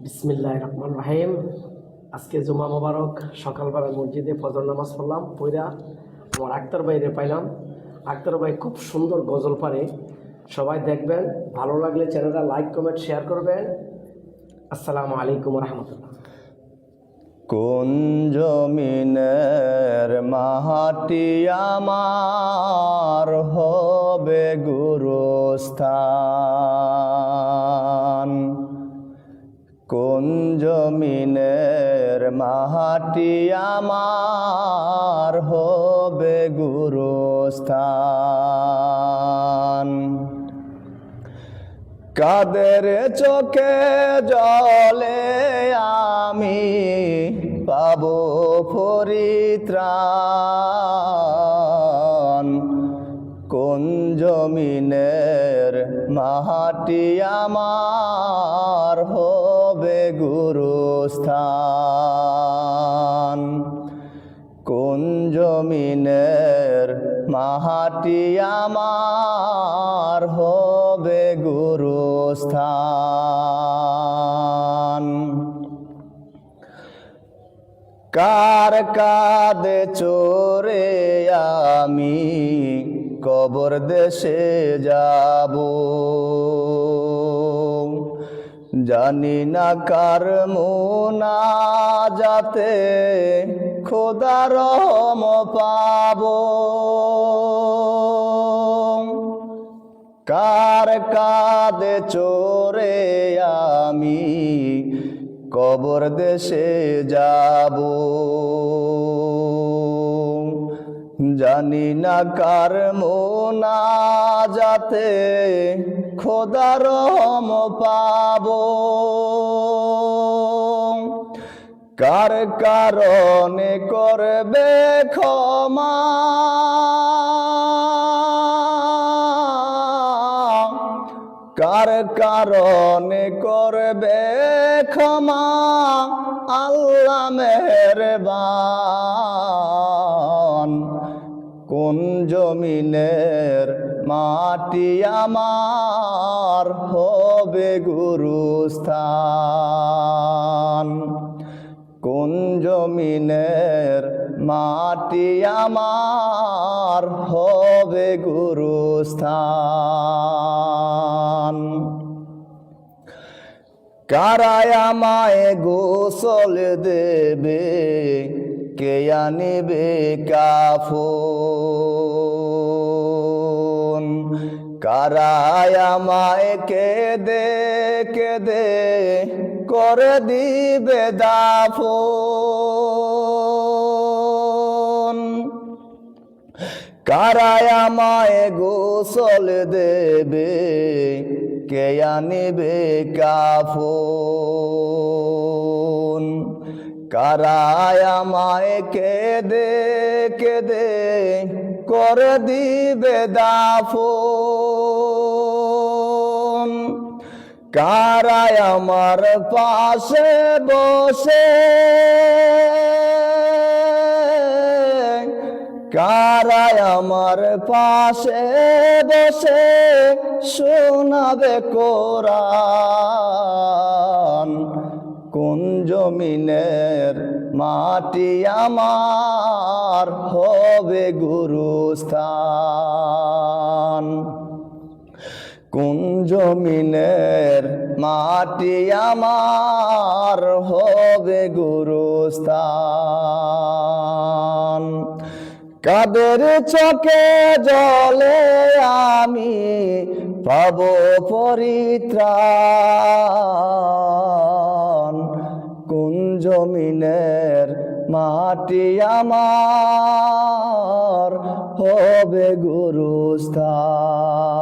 বিসমিল্লাহির রহমানির রহিম। আজকে জুমা মোবারক। সকালবেলা মসজিদে ফজর নামাজ পড়লাম, পড়া আমার আক্তার ভাইরে পাইলাম। আক্তার ভাই খুব সুন্দর গজল পারে, সবাই দেখবেন। ভালো লাগলে চ্যানেলটা লাইক কমেন্ট শেয়ার করবেন। আসসালামু আলাইকুম রহমতুল্লাহ। কোন জমিনের মাটি আমার হবে গুরুস্থান? কোন জমিনের মাটি আমার হবে গুরুস্থান? কাদের চোখে জলে আমি পাব পরিত্রাণ? কোন জমিনের মাটি আমার হবে গুরুস্থান? কোন জমিনের মাটি আমার হবে গুরুস্থান? কার কাঁধে চড়ে আমি কবর দেশে যাব? জানি না কার মুনাজাতে খোদার রহম পাব। কার কাঁধে চড়ে আমি কবর দেশে যাব? জানি না কার মুনাজাতে খোদার রহম পাব। কার কারণে করবে ক্ষমা? কার কারণে করবে ক্ষমা? আল্লাহ মেহেরবান। কোন জমিনের মাটি আমার হবে গুরুস্থান? কোন জমিনের মাটি আমার হবে গুরুস্থান? কারায় আমায় গোসল দেবে? কে আনিবে কাফন? কারায় আমায় কেঁদে কেঁদে করে দিবে দাফন? কারায় আমায় গোসল দেবে? কে আনিবে কাফন? কারায় আমায় কেঁদে কেঁদে করে দিবে দাফন? কারায় আমার পাশে বসে? কারায় আমার পাশে বসে শোনাবে কোরআন? কোন জমিনের মাটি আমার হবে গুরুস্থান? কোন জমিনের মাটি আমার হবে গুরুস্থান? কাদের চোখে জলে আমি পাব পরিত্রাণ? কোন জমিনের মাটি আমার হবে গুরুস্থান?